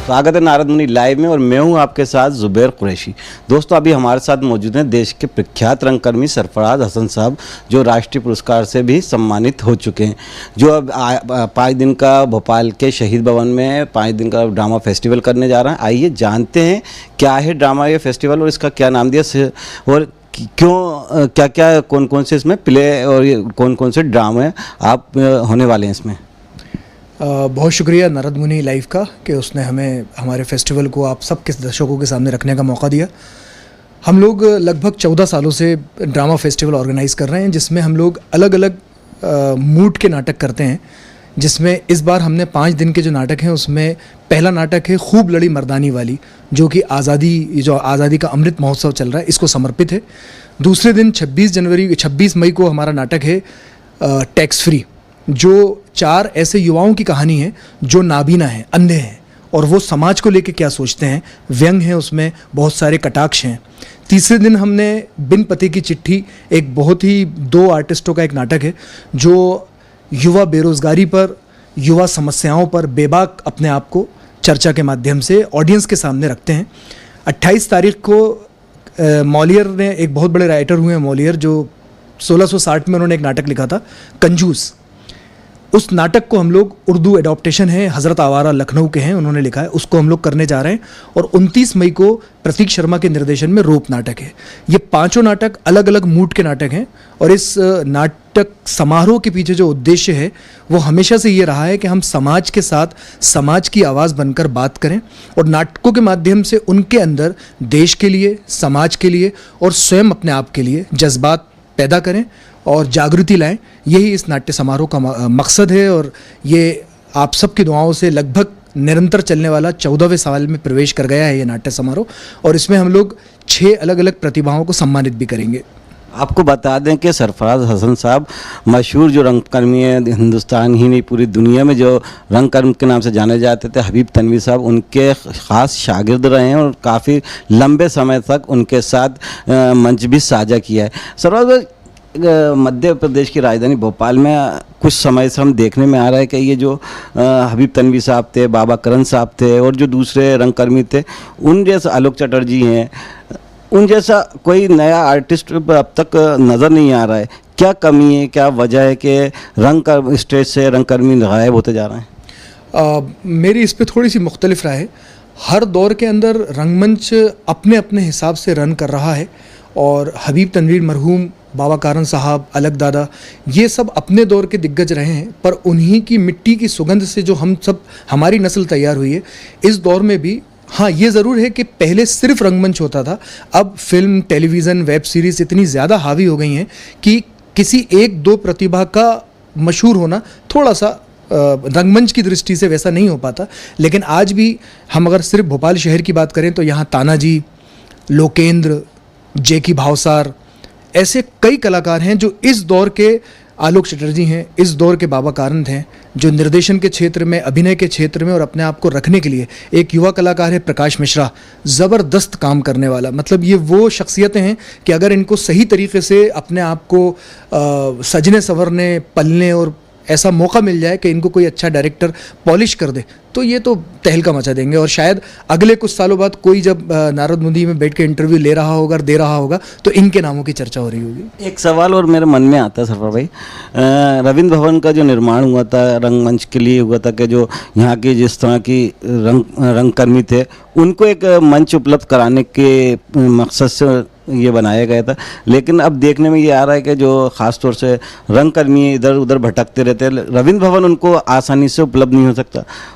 स्वागत है नारद मुनि लाइव में और मैं हूं आपके साथ जुबैर कुरैशी। दोस्तों अभी हमारे साथ मौजूद हैं देश के प्रख्यात रंगकर्मी सरफराज हसन साहब, जो राष्ट्रीय पुरस्कार से भी सम्मानित हो चुके हैं, जो अब 5 दिन का भोपाल के शहीद भवन में 5 दिन का ड्रामा फेस्टिवल करने जा रहे हैं। आइए जानते हैं क्या है ड्रामा ये फेस्टिवल और इसका क्या नाम दिया और क्यों, क्या क्या कौन कौन से इसमें प्ले और कौन कौन से ड्रामे आप होने वाले हैं इसमें। बहुत शुक्रिया नारद मुनि लाइव का कि उसने हमें हमारे फेस्टिवल को आप सब के दर्शकों के सामने रखने का मौका दिया। हम लोग लगभग 14 सालों से ड्रामा फेस्टिवल ऑर्गेनाइज़ कर रहे हैं, जिसमें हम लोग अलग अलग मूड के नाटक करते हैं। जिसमें इस बार हमने 5 दिन के जो नाटक हैं उसमें पहला नाटक है खूब लड़ी मर्दानी वाली, जो कि आज़ादी का अमृत महोत्सव चल रहा है, इसको समर्पित है। दूसरे दिन 26 मई को हमारा नाटक है टैक्स फ्री, जो 4 ऐसे युवाओं की कहानी है जो नाबीना हैं, अंधे हैं, और वो समाज को लेके क्या सोचते हैं। व्यंग है उसमें, बहुत सारे कटाक्ष हैं। तीसरे दिन हमने बिन पते की चिट्ठी, एक बहुत ही 2 आर्टिस्टों का एक नाटक है जो युवा बेरोज़गारी पर, युवा समस्याओं पर बेबाक अपने आप को चर्चा के माध्यम से ऑडियंस के सामने रखते हैं। 28 तारीख को मॉलियर ने, एक बहुत बड़े राइटर हुए हैं मॉलियर, जो 1660 में उन्होंने एक नाटक लिखा था कंजूस। उस नाटक को हम लोग, उर्दू एडॉप्टेशन है, हज़रत आवारा लखनऊ के हैं, उन्होंने लिखा है, उसको हम लोग करने जा रहे हैं। और 29 मई को प्रतीक शर्मा के निर्देशन में रोप नाटक है। ये 5 नाटक अलग अलग मूड के नाटक हैं। और इस नाटक समारोह के पीछे जो उद्देश्य है वो हमेशा से ये रहा है कि हम समाज के साथ समाज की आवाज़ बनकर बात करें और नाटकों के माध्यम से उनके अंदर देश के लिए, समाज के लिए और स्वयं अपने आप के लिए जज्बात पैदा करें और जागृति लाएं। यही इस नाट्य समारोह का मकसद है। और ये आप सबकी दुआओं से लगभग निरंतर चलने वाला 14वें साल में प्रवेश कर गया है ये नाट्य समारोह। और इसमें हम लोग 6 अलग अलग प्रतिभाओं को सम्मानित भी करेंगे। आपको बता दें कि सरफराज हसन साहब मशहूर जो रंगकर्मी है, हिंदुस्तान ही नहीं पूरी दुनिया में जो रंगकर्म के नाम से जाने जाते थे, हबीब तनवीर साहब उनके ख़ास शागिर्द रहे हैं और काफ़ी लंबे समय तक उनके साथ मंच भी साझा किया है। सरफराज, मध्य प्रदेश की राजधानी भोपाल में कुछ समय से हम देखने में आ रहा है कि ये जो हबीब तनवीर साहब थे, बाबा करण साहब थे और जो दूसरे रंगकर्मी थे, उन जैसे आलोक चटर्जी हैं, उन जैसा कोई नया आर्टिस्ट अब तक नज़र नहीं आ रहा है। क्या कमी है, क्या वजह है कि स्टेज से रंगकर्मी गायब होते जा रहे हैं? मेरी इस पर थोड़ी सी मुख्तलिफ राय है। हर दौर के अंदर रंगमंच अपने अपने हिसाब से रन कर रहा है और हबीब तनवीर मरहूम, बाबा कारण साहब, अलग दादा, ये सब अपने दौर के दिग्गज रहे हैं। पर उन्हीं की मिट्टी की सुगंध से जो हम सब, हमारी नस्ल तैयार हुई है, इस दौर में भी हाँ ये ज़रूर है कि पहले सिर्फ रंगमंच होता था। अब फिल्म, टेलीविज़न, वेब सीरीज़ इतनी ज़्यादा हावी हो गई हैं कि किसी 1-2 प्रतिभा का मशहूर होना थोड़ा सा रंगमंच की दृष्टि से वैसा नहीं हो पाता। लेकिन आज भी हम अगर सिर्फ भोपाल शहर की बात करें तो यहाँ तानाजी, लोकेंद्र, जेकी भावसार, ऐसे कई कलाकार हैं जो इस दौर के, आलोक चटर्जी हैं, इस दौर के बाबा कारंत हैं, जो निर्देशन के क्षेत्र में, अभिनय के क्षेत्र में और अपने आप को रखने के लिए। एक युवा कलाकार है प्रकाश मिश्रा, ज़बरदस्त काम करने वाला। मतलब ये वो शख्सियतें हैं कि अगर इनको सही तरीके से अपने आप को सजने संवरने, पलने और ऐसा मौका मिल जाए कि इनको कोई अच्छा डायरेक्टर पॉलिश कर दे, तो ये तो तहलका मचा देंगे। और शायद अगले कुछ सालों बाद कोई जब नारद मुनि में बैठ के इंटरव्यू ले रहा होगा, दे रहा होगा, तो इनके नामों की चर्चा हो रही होगी। एक सवाल और मेरे मन में आता है सरफराज भाई, रविंद्र भवन का जो निर्माण हुआ था रंगमंच के लिए हुआ था कि जो यहाँ की जिस तरह की रंगकर्मी थे उनको एक मंच उपलब्ध कराने के मकसद से ये बनाया गया था। लेकिन अब देखने में ये आ रहा है कि जो ख़ास तौर से रंगकर्मी इधर उधर भटकते रहते हैं, रविंद्र भवन उनको आसानी से उपलब्ध नहीं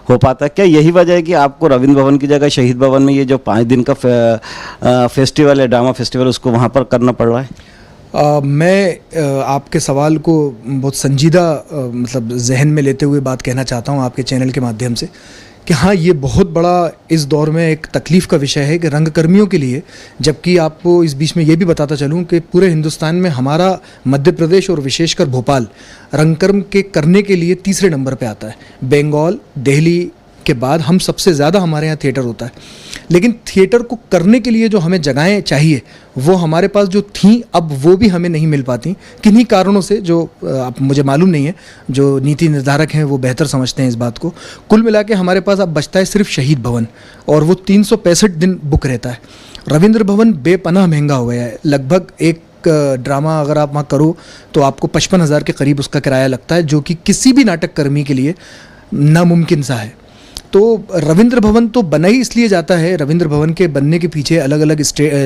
हो पाता। क्या यही वजह है कि आपको रविंद्र भवन की जगह शहीद भवन में ये जो 5 दिन का फेस्टिवल है, ड्रामा फेस्टिवल, उसको वहाँ पर करना पड़ रहा है? मैं आपके सवाल को बहुत संजीदा मतलब जहन में लेते हुए बात कहना चाहता हूँ आपके चैनल के माध्यम से कि हाँ, ये बहुत बड़ा इस दौर में एक तकलीफ़ का विषय है कि रंगकर्मियों के लिए, जबकि आपको इस बीच में ये भी बताता चलूँ कि पूरे हिंदुस्तान में हमारा मध्य प्रदेश और विशेषकर भोपाल रंगकर्म के करने के लिए तीसरे नंबर पे आता है। बंगाल, दिल्ली, के बाद हम सबसे ज़्यादा हमारे यहाँ थिएटर होता है, लेकिन थिएटर को करने के लिए जो हमें जगहें चाहिए वो हमारे पास जो थी अब वो भी हमें नहीं मिल पाती किन्हीं कारणों से, जो अब मुझे मालूम नहीं है, जो नीति निर्धारक हैं वो बेहतर समझते हैं इस बात को। कुल मिला के हमारे पास अब बचता है सिर्फ शहीद भवन, और वो 365 दिन बुक रहता है। रविंद्र भवन बेपनाह महंगा हो गया है, लगभग एक ड्रामा अगर आप वहाँ करो तो आपको 55,000 के करीब उसका किराया लगता है, जो कि किसी भी नाटक कर्मी के लिए नामुमकिन सा है। तो रविंद्र भवन तो बना ही इसलिए जाता है, रविंद्र भवन के बनने के पीछे अलग अलग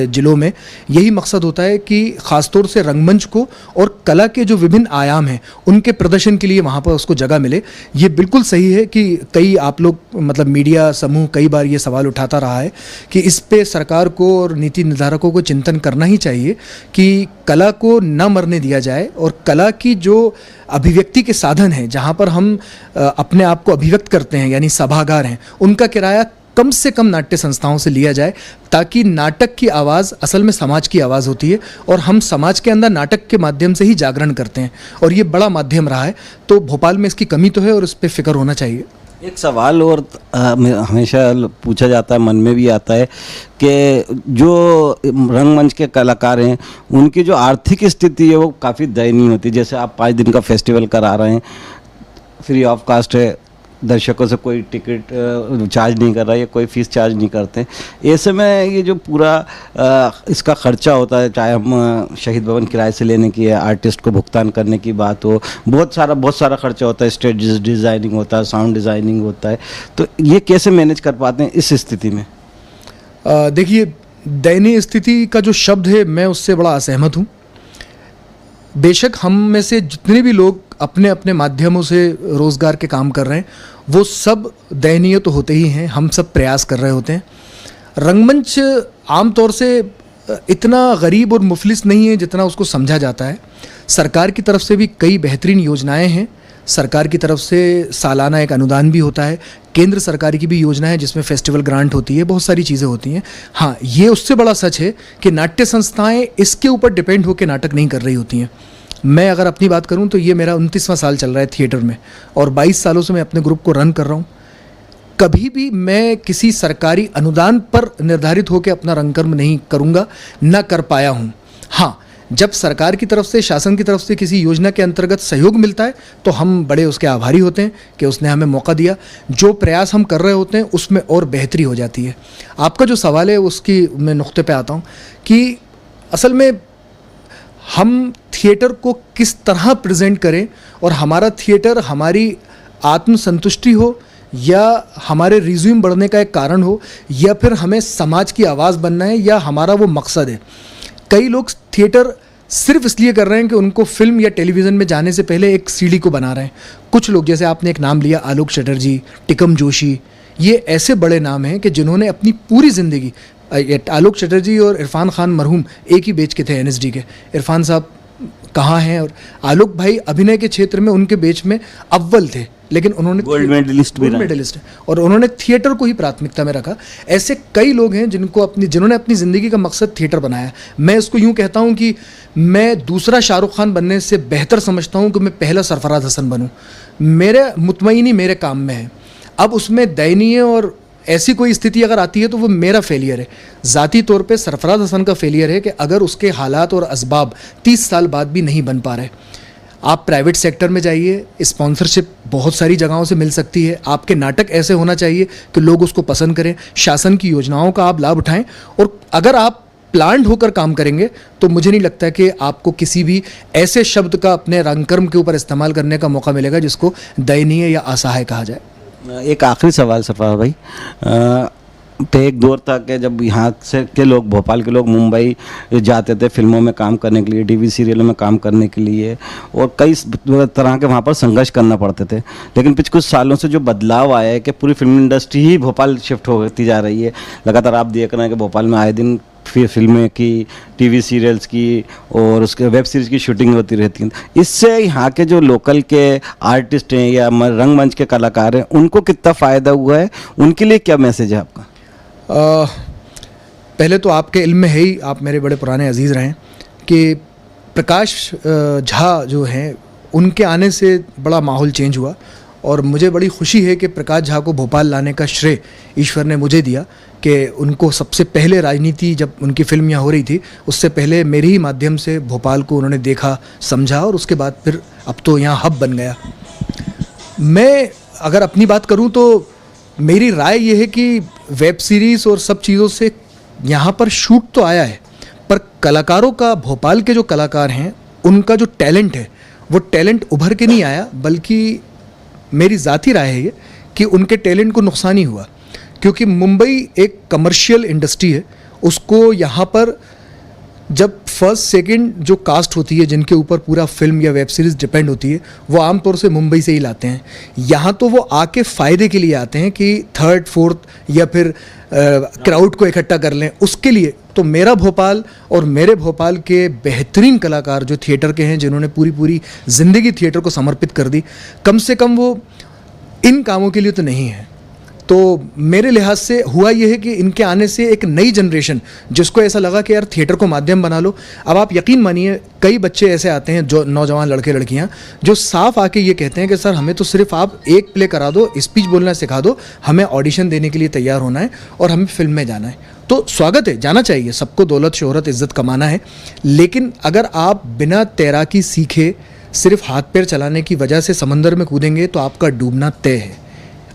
जिलों में यही मकसद होता है कि ख़ासतौर से रंगमंच को और कला के जो विभिन्न आयाम हैं उनके प्रदर्शन के लिए वहाँ पर उसको जगह मिले। ये बिल्कुल सही है कि कई आप लोग मतलब मीडिया समूह कई बार ये सवाल उठाता रहा है कि इस पे सरकार को और नीति निर्धारकों को चिंतन करना ही चाहिए कि कला को न मरने दिया जाए, और कला की जो अभिव्यक्ति के साधन हैं जहाँ पर हम अपने आप को अभिव्यक्त करते हैं यानी सभागार हैं, उनका किराया कम से कम नाट्य संस्थाओं से लिया जाए, ताकि नाटक की आवाज़ असल में समाज की आवाज़ होती है और हम समाज के अंदर नाटक के माध्यम से ही जागरण करते हैं, और ये बड़ा माध्यम रहा है। तो भोपाल में इसकी कमी तो है और इस पर फिक्र होना चाहिए। एक सवाल और हमेशा पूछा जाता है, मन में भी आता है कि जो रंगमंच के कलाकार हैं उनकी जो आर्थिक स्थिति है वो काफ़ी दयनीय होती है। जैसे आप 5 दिन का फेस्टिवल करा रहे हैं, फ्री ऑफ कास्ट है, दर्शकों से कोई टिकट चार्ज नहीं कर रहा है, कोई फीस चार्ज नहीं करते। ऐसे में ये जो पूरा इसका खर्चा होता है, चाहे हम शहीद भवन किराए से लेने की, आर्टिस्ट को भुगतान करने की बात हो, बहुत सारा खर्चा होता है, स्टेज डिज़ाइनिंग होता है, साउंड डिज़ाइनिंग होता है, तो ये कैसे मैनेज कर पाते हैं इस स्थिति में? देखिए, दयनीय स्थिति का जो शब्द है मैं उससे बड़ा असहमत हूँ। बेशक हम में से जितने भी लोग अपने अपने माध्यमों से रोज़गार के काम कर रहे हैं वो सब दयनीय तो होते ही हैं, हम सब प्रयास कर रहे होते हैं। रंगमंच आमतौर से इतना गरीब और मुफलिस नहीं है जितना उसको समझा जाता है। सरकार की तरफ से भी कई बेहतरीन योजनाएं हैं, सरकार की तरफ से सालाना एक अनुदान भी होता है, केंद्र सरकार की भी योजना है जिसमें फेस्टिवल ग्रांट होती है, बहुत सारी चीज़ें होती हैं। हाँ, ये उससे बड़ा सच है कि नाट्य संस्थाएं इसके ऊपर डिपेंड होकर नाटक नहीं कर रही होती हैं। मैं अगर अपनी बात करूं तो ये मेरा 29वां साल चल रहा है थिएटर में, और 22 सालों से मैं अपने ग्रुप को रन कर रहा हूं। कभी भी मैं किसी सरकारी अनुदान पर निर्धारित होकर अपना रंगकर्म नहीं करूंगा, न कर पाया हूं। हाँ, जब सरकार की तरफ से, शासन की तरफ से किसी योजना के अंतर्गत सहयोग मिलता है तो हम बड़े उसके आभारी होते हैं कि उसने हमें मौका दिया। जो प्रयास हम कर रहे होते हैं उसमें और बेहतरी हो जाती है। आपका जो सवाल है उसकी मैं नुक्ते पे आता हूँ कि असल में हम थिएटर को किस तरह प्रेजेंट करें, और हमारा थिएटर हमारी आत्मसंतुष्टि हो या हमारे रिज्यूम बढ़ने का एक कारण हो, या फिर हमें समाज की आवाज़ बनना है, या हमारा वो मकसद है। कई लोग थिएटर सिर्फ इसलिए कर रहे हैं कि उनको फिल्म या टेलीविज़न में जाने से पहले एक सीढ़ी को बना रहे हैं। कुछ लोग, जैसे आपने एक नाम लिया आलोक चटर्जी, टिकम जोशी, ये ऐसे बड़े नाम हैं कि जिन्होंने अपनी पूरी ज़िंदगी, आलोक चटर्जी और इरफान खान मरहूम एक ही बैच के थे एनएसडी के। इरफान साहब कहाँ हैं, और आलोक भाई अभिनय के क्षेत्र में उनके बैच में अव्वल थे, लेकिन उन्होंने गोल्ड मेडलिस्ट हैं, और उन्होंने थिएटर को ही प्राथमिकता में रखा। ऐसे कई लोग हैं जिन्होंने अपनी ज़िंदगी का मकसद थिएटर बनाया। मैं इसको यूँ कहता हूँ कि मैं दूसरा शाहरुख खान बनने से बेहतर समझता हूँ कि मैं पहला सरफराज हसन बनूँ। मेरे मुतमईनी मेरे काम में है। अब उसमें दयनीय और ऐसी कोई स्थिति अगर आती है तो वो मेरा फेलियर है। ज़ाती तौर पे सरफराज हसन का फेलियर है कि अगर उसके हालात और असबाब 30 साल बाद भी नहीं बन पा रहे। आप प्राइवेट सेक्टर में जाइए, स्पॉन्सरशिप बहुत सारी जगहों से मिल सकती है। आपके नाटक ऐसे होना चाहिए कि लोग उसको पसंद करें, शासन की योजनाओं का आप लाभ उठाएं, और अगर आप प्लान्ड होकर काम करेंगे तो मुझे नहीं लगता कि आपको किसी भी ऐसे शब्द का अपने रंगकर्म के ऊपर इस्तेमाल करने का मौका मिलेगा जिसको दयनीय या असहाय कहा जाए। एक आखिरी सवाल सरफराज भाई, तो एक दौर था कि जब यहाँ से के लोग, भोपाल के लोग मुंबई जाते थे फिल्मों में काम करने के लिए, टीवी सीरियलों में काम करने के लिए, और कई तरह के वहाँ पर संघर्ष करना पड़ते थे। लेकिन पिछले कुछ सालों से जो बदलाव आया है कि पूरी फिल्म इंडस्ट्री ही भोपाल शिफ्ट होती जा रही है। लगातार आप देख रहे हैं कि भोपाल में आए दिन फिल्में की, टीवी सीरियल्स की और उसके वेब सीरीज़ की शूटिंग होती रहती है। इससे यहाँ के जो लोकल के आर्टिस्ट हैं या रंगमंच के कलाकार हैं उनको कितना फ़ायदा हुआ है, उनके लिए क्या मैसेज है आपका? पहले तो आपके इल्म में है ही, आप मेरे बड़े पुराने अजीज़ रहे हैं, कि प्रकाश झा जो हैं उनके आने से बड़ा माहौल चेंज हुआ, और मुझे बड़ी खुशी है कि प्रकाश झा को भोपाल लाने का श्रेय ईश्वर ने मुझे दिया कि उनको सबसे पहले राजनीति, जब उनकी फिल्म यहाँ हो रही थी उससे पहले मेरे ही माध्यम से भोपाल को उन्होंने देखा, समझा और उसके बाद फिर अब तो यहाँ हब बन गया। मैं अगर अपनी बात करूँ तो मेरी राय ये है कि वेब सीरीज़ और सब चीज़ों से यहाँ पर शूट तो आया है, पर कलाकारों का, भोपाल के जो कलाकार हैं उनका जो टैलेंट है वो टैलेंट उभर के नहीं आया, बल्कि मेरी ज़ाती राय है ये कि उनके टैलेंट को नुकसान ही हुआ। क्योंकि मुंबई एक कमर्शियल इंडस्ट्री है, उसको यहाँ पर जब फर्स्ट सेकंड जो कास्ट होती है, जिनके ऊपर पूरा फिल्म या वेब सीरीज़ डिपेंड होती है, वो आमतौर से मुंबई से ही लाते हैं। यहाँ तो वो आके फ़ायदे के लिए आते हैं कि थर्ड फोर्थ या फिर क्राउड को इकट्ठा कर लें, उसके लिए। तो मेरा भोपाल और मेरे भोपाल के बेहतरीन कलाकार जो थिएटर के हैं, जिन्होंने पूरी ज़िंदगी थिएटर को समर्पित कर दी, कम से कम वो इन कामों के लिए तो नहीं है। तो मेरे लिहाज से हुआ यह है कि इनके आने से एक नई जनरेशन, जिसको ऐसा लगा कि यार थिएटर को माध्यम बना लो। अब आप यकीन मानिए कई बच्चे ऐसे आते हैं, जो नौजवान लड़के लड़कियां, जो साफ आके ये कहते हैं कि सर हमें तो सिर्फ आप एक प्ले करा दो, स्पीच बोलना सिखा दो, हमें ऑडिशन देने के लिए तैयार होना है और हमें फिल्म में जाना है। तो स्वागत है, जाना चाहिए, सबको दौलत शोहरत इज्जत कमाना है। लेकिन अगर आप बिना तैराकी सीखे सिर्फ हाथ पैर चलाने की वजह से समंदर में कूदेंगे तो आपका डूबना तय है।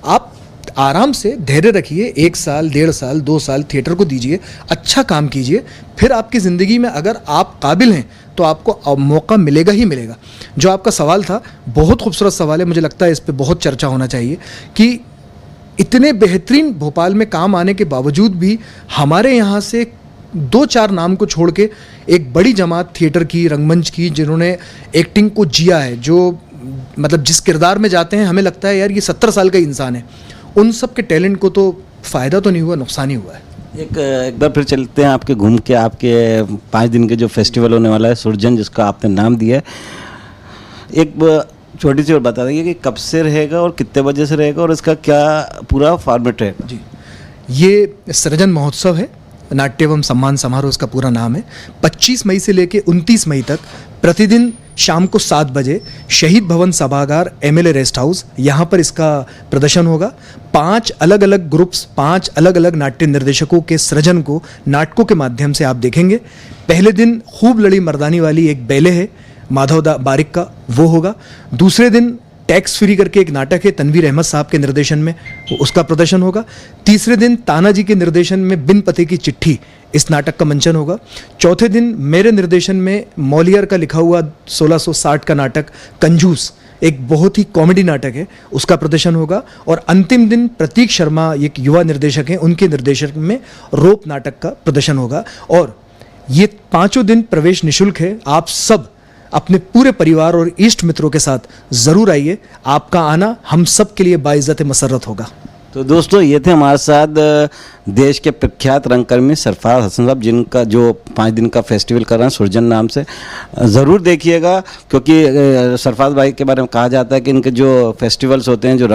आप आराम से धैर्य रखिए, 1 साल, 1.5 साल, 2 साल थिएटर को दीजिए, अच्छा काम कीजिए, फिर आपकी ज़िंदगी में अगर आप काबिल हैं तो आपको मौका मिलेगा ही मिलेगा। जो आपका सवाल था, बहुत खूबसूरत सवाल है, मुझे लगता है इस पे बहुत चर्चा होना चाहिए कि इतने बेहतरीन भोपाल में काम आने के बावजूद भी हमारे यहाँ से 2-4 नाम को छोड़ के एक बड़ी जमात थिएटर की, रंगमंच की, जिन्होंने एक्टिंग को जिया है, जो मतलब जिस किरदार में जाते हैं हमें लगता है यार ये 70 साल का इंसान है, उन सब के टैलेंट को तो फ़ायदा तो नहीं हुआ, नुकसान ही हुआ है। एक बार फिर चलते हैं आपके घूम के, आपके 5 दिन के जो फेस्टिवल होने वाला है सुरजन, जिसका आपने नाम दिया है, एक छोटी सी और बता देंगे कि कब से रहेगा और कितने बजे से रहेगा और इसका क्या पूरा फॉर्मेट रहेगा? जी, ये सृजन महोत्सव है, नाट्य एवं सम्मान समारोह इसका पूरा नाम है। 25 मई से लेकर 29 मई तक प्रतिदिन शाम को 7 बजे शहीद भवन सभागार, MLA रेस्ट हाउस, यहाँ पर इसका प्रदर्शन होगा। 5 अलग अलग ग्रुप्स, 5 अलग अलग नाट्य निर्देशकों के सृजन को नाटकों के माध्यम से आप देखेंगे। पहले दिन खूब लड़ी मर्दानी वाली एक बैले है माधव बारिक का, वो होगा। दूसरे दिन टैक्स फ्री करके एक नाटक है तनवीर अहमद साहब के निर्देशन में, उसका प्रदर्शन होगा। तीसरे दिन तानाजी के निर्देशन में बिन पते की चिट्ठी, इस नाटक का मंचन होगा। चौथे दिन मेरे निर्देशन में मॉलियर का लिखा हुआ 1660 का नाटक कंजूस, एक बहुत ही कॉमेडी नाटक है, उसका प्रदर्शन होगा। और अंतिम दिन प्रतीक शर्मा एक युवा निर्देशक हैं, उनके निर्देशन में रोप नाटक का प्रदर्शन होगा। और ये 5 दिन प्रवेश निःशुल्क है। आप सब अपने पूरे परिवार और इष्ट मित्रों के साथ ज़रूर आइए, आपका आना हम सब के लिए बाइज़्ज़त मसर्रत होगा। तो दोस्तों, ये थे हमारे साथ देश के प्रख्यात रंगकर्मी सरफराज हसन साहब, जिनका जो 5 दिन का फेस्टिवल कर रहे हैं सुरजन नाम से। ज़रूर देखिएगा, क्योंकि सरफराज भाई के बारे में कहा जाता है कि इनके जो फेस्टिवल्स होते हैं, जो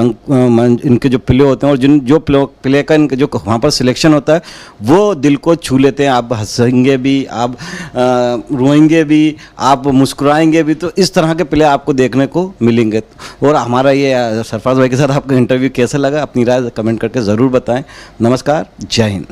इनके जो प्ले होते हैं और जो प्ले का इनके जो वहाँ पर सिलेक्शन होता है, वो दिल को छू लेते हैं। आप हंसेंगे भी, आप रोएंगे भी, आप मुस्कुराएंगे भी। तो इस तरह के प्ले आपको देखने को मिलेंगे। और हमारा ये सरफराज भाई के साथ आपका इंटरव्यू कैसा लगा, अपनी राय कमेंट करके ज़रूर बताएं। नमस्कार, जय हिंद।